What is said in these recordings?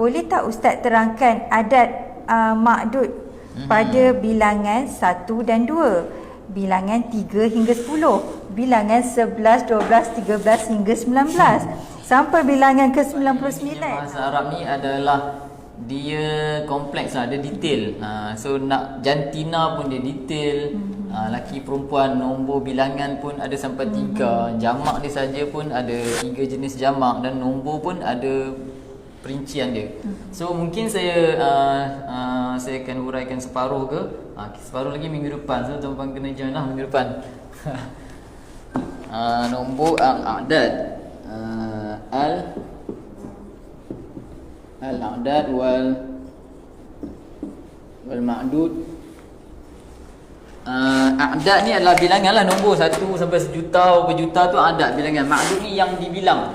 boleh tak Ustaz terangkan adat ma'dud pada bilangan 1 dan 2, bilangan 3 hingga 10, bilangan 11, 12, 13 hingga 19 sampai bilangan ke-99. Bahasa Arab ni adalah dia kompleks lah, dia detail. So nak jantina pun dia detail. Laki perempuan, nombor bilangan pun ada sampai 3. Jamak dia saja pun ada 3 jenis jamak, dan nombor pun ada perincian dia. So mungkin saya akan huraikan separuh ke, separuh lagi minggu depan. So tuan-tuan kena join lah minggu depan. Nombor a'dad, al-a'dad wal ma'dud. A'dad ni adalah bilangan lah, nombor 1 sampai sejuta, berjuta tu a'dad bilangan. Ma'dud ni yang dibilang.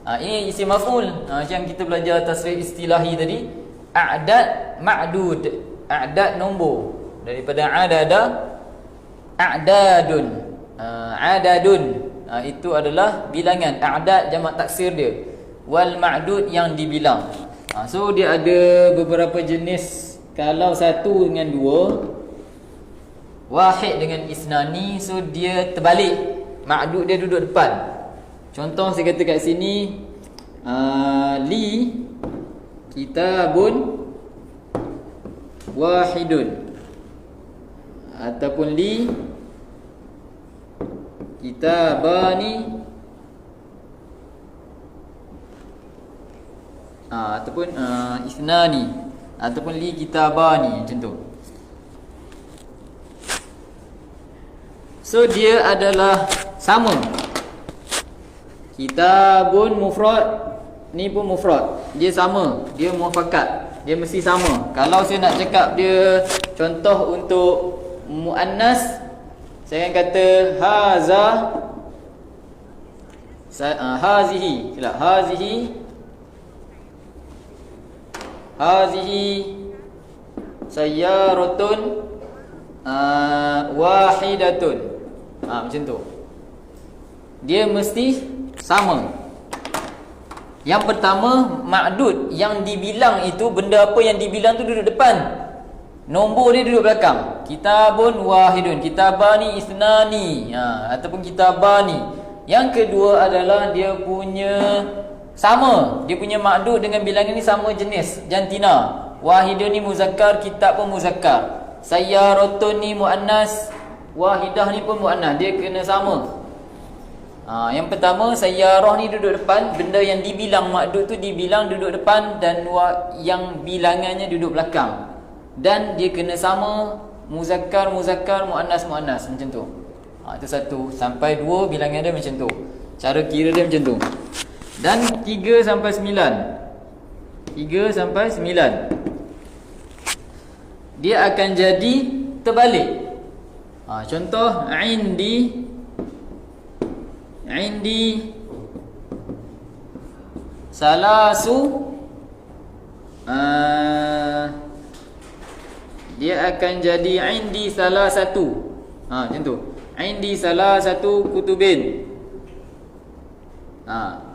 Ini isim maf'ul. Macam kita belajar tasrif istilahi tadi, a'dad ma'dud, a'dad nombor, daripada adada a'dadun, adadun. Itu adalah bilangan. A'dad jamak taksir dia, wal ma'dud yang dibilang. So dia ada beberapa jenis. Kalau 1 dengan 2, wahid dengan isnani, so dia terbalik, ma'dud dia duduk depan. Contoh saya kata kat sini, li kitabun wahidun, ataupun li kitabani, ataupun isnani, ataupun li kitabani, macam tu. So dia adalah sama. Kitabun mufrad, ni pun mufrad, dia sama, dia muafakat, dia mesti sama. Kalau saya nak cakap dia contoh untuk muannas, saya akan kata haza, hazihi, silap, hazihi sayyaratun wahidatun. Macam tu. Dia mesti sama. Yang pertama, ma'dud yang dibilang itu, benda apa yang dibilang tu duduk depan, nombor dia duduk belakang. Kitabun wahidun, kitabani isnani, ataupun kitabani. Yang kedua adalah dia punya sama, dia punya ma'dud dengan bilangan ni sama jenis, jantina. Wahidun ni muzakkar, kitab pun muzakkar. Sayyaratun ni muannas, wahidah ni pun muannas, dia kena sama. Yang pertama, sayyarah ni duduk depan, benda yang dibilang ma'dud tu dibilang duduk depan, dan yang bilangannya duduk belakang. Dan dia kena sama, muzakkar, muannas, macam tu. Itu 1 sampai 2 bilangan dia macam tu. Cara kira dia macam tu. Dan 3 sampai 9, 3 sampai 9, dia akan jadi terbalik. Contoh, indi salasu, dia akan jadi indi salasatu. Macam tu. Indi salasatu kutubin.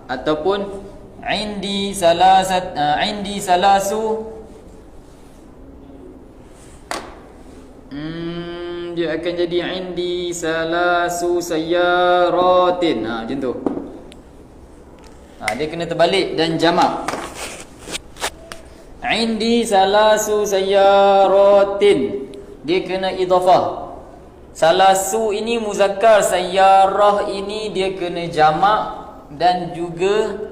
Ataupun indi salasu, dia akan jadi indi salasu sayyaratin. Macam tu. Dia kena terbalik dan jamak. Indi salasu sayyaratin, dia kena idhafah. Salasu ini muzakkar, sayyarah ini dia kena jamak dan juga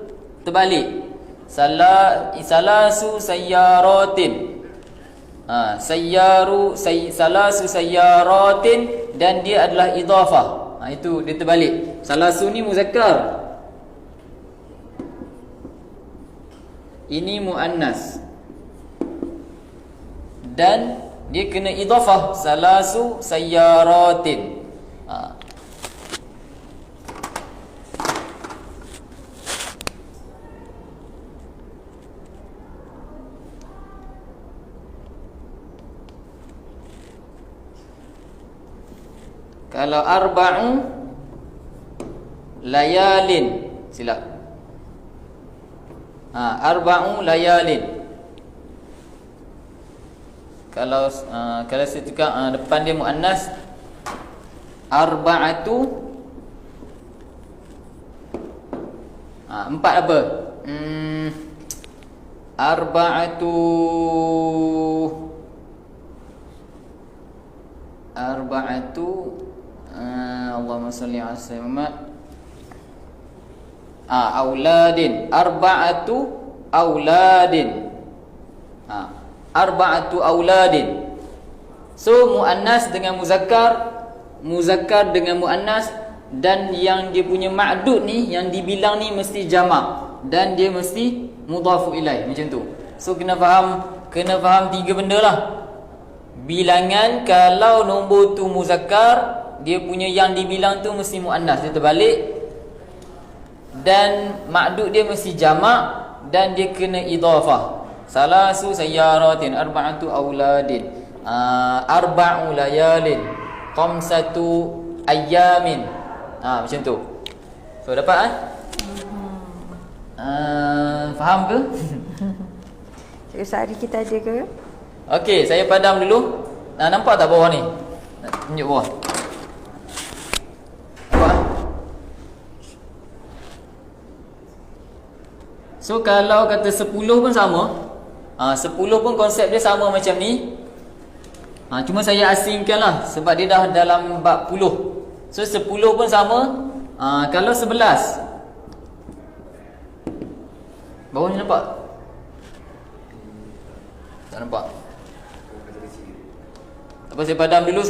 terbalik. Salasu sayyaratin, salasu sayyaratin, dan dia adalah idhafah. Itu dia terbalik. Salasu ni muzakkar, ini muannas, dan dia kena idhafah, salasu sayyaratin. Kalau arba'u layalin, silap. Arba'u layalin, kalau saya tukar depan dia muannas, arba'atu, empat apa? Arba'atu Allahumma salli ala sayyidina Muhammad. Auladin, arba'atu auladin. Arba'atu auladin. So muannas dengan muzakkar, muzakkar dengan muannas, dan yang dia punya ma'dud ni, yang dibilang ni mesti jamak dan dia mesti mudhafu ilaih, macam tu. So kena faham tiga benda lah. Bilangan kalau nombor tu muzakkar, dia punya yang dibilang tu mesti muannas, dia terbalik. Dan ma'dud dia mesti jamak dan dia kena idhafah. Salasu sayyaratin, arba'atu auladin, arba'u layalin, khamsatu ayyamin. Macam tu. So dapat faham ke? Cikgu Sari kita ada ke? Okey, saya padam dulu. Nampak tak bawah ni? Tunjuk bawah. Nampak? So kalau kata 10 pun sama. 10 pun konsep dia sama macam ni. Cuma saya asingkan lah sebab dia dah dalam bab puluh. So 10 pun sama. Kalau 11, bawah ni nampak? Tak nampak? Apa, saya padam dulu.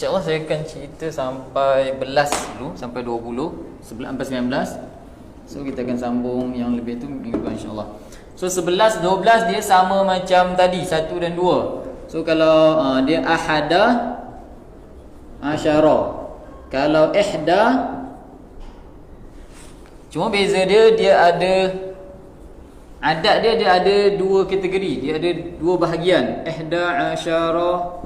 InsyaAllah saya akan cerita sampai belas dulu, sampai 20, 11 sampai 19. So kita akan sambung yang lebih tu minggu depan insyaAllah. So 11, 12 dia sama macam tadi, 1 dan 2. So kalau dia ahada asyara, kalau ihda, cuma beza dia ada adat dia ada dua kategori, dia ada dua bahagian. Ihda asyara,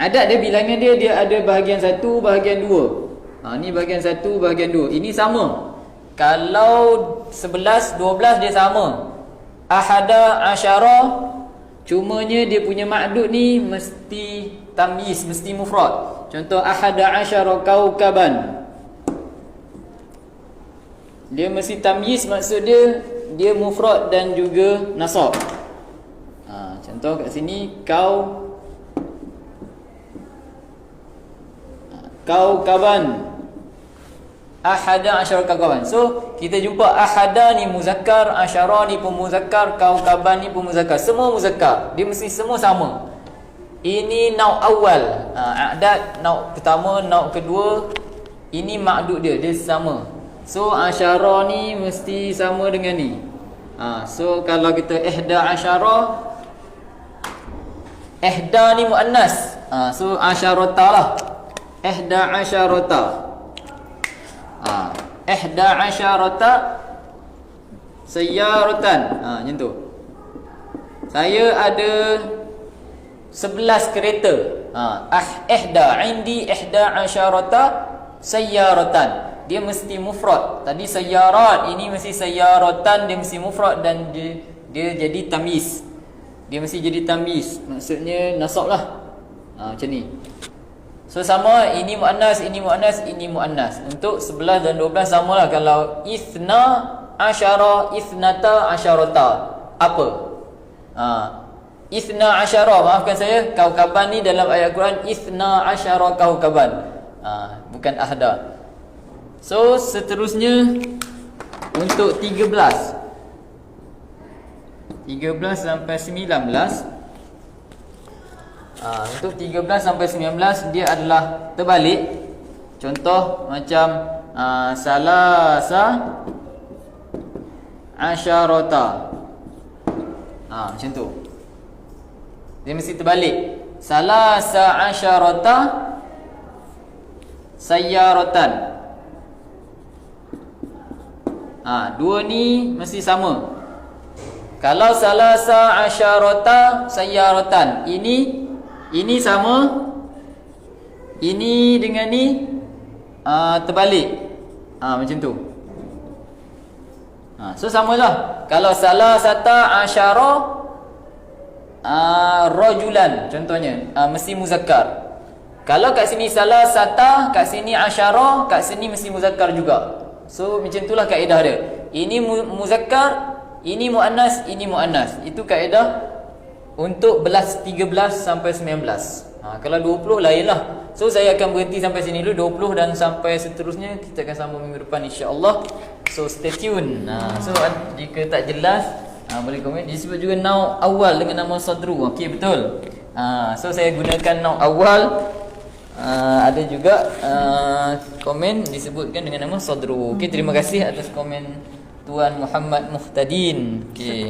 adat dia, bilangan dia ada bahagian 1, bahagian 2. Ni bahagian 1, bahagian 2. Ini sama. Kalau 11, 12 dia sama. Ahada asyara, cumanya dia punya ma'dud ni mesti tamyiz, mesti mufrad. Contoh ahada asyara kaukaban, dia mesti tamyiz, maksud dia mufrad dan juga nasab. Contoh kat sini kaukaban, ahada asyara kaukaban. So kita jumpa ahada ni muzakkar, asyara ni pun muzakkar, kaukaban ni pun muzakkar. Semua muzakkar, dia mesti semua sama. Ini nauk awal, adat nauk pertama, nauk kedua. Ini ma'dud dia sama. So asyara ni mesti sama dengan ni. So kalau kita ihda asyara, ihda ni muannas, so asyarata lah. Ihda asyarata, ihda asyarata sayyaratan. Macam tu. Saya ada 11 kereta. Ihda indi ihda asyarata sayyaratan. Dia mesti mufrad. Tadi sayyarat, ini mesti sayyaratan, dia mesti mufrad dan dia jadi tamyiz. Dia mesti jadi tamyiz. Maksudnya nasab lah. Macam ni. So sama, ini muannas, ini muannas, ini muannas. Untuk 11 dan 12 samalah. Kalau ithna asyara, ithnata asyarata, apa? Ithna asyara, maafkan saya, kaukaban ni dalam ayat Quran ithna asyara kaukaban, bukan ahda. So seterusnya untuk 13 sampai 19. Untuk 13 sampai 19 dia adalah terbalik. Contoh macam salasa asyarata. Macam tu. Dia mesti terbalik. Salasa asyarata sayyaratan. Dua ni mesti sama. Kalau salasa asyarata sayyaratan, ini sama, ini dengan ni terbalik. Macam tu. So samalah. Kalau salasata asyara rajulan contohnya, mesti muzakkar. Kalau kat sini salasata, kat sini asyara, kat sini mesti muzakkar juga. So macam itulah kaedah dia. Ini muzakkar, ini muannas, ini muannas. Itu kaedah untuk 13 sampai 19. Kalau 20 lainlah. So saya akan berhenti sampai sini dulu, 20 dan sampai seterusnya kita akan sambung minggu depan insya-Allah. So stay tune. So jika tak jelas boleh komen. Disebut juga naun awal dengan nama sadru. Okey, betul. So saya gunakan naun awal. Ada juga komen disebutkan dengan nama sadru. Okey, terima kasih atas komen Tuan Muhammad Muhtadin. Okey.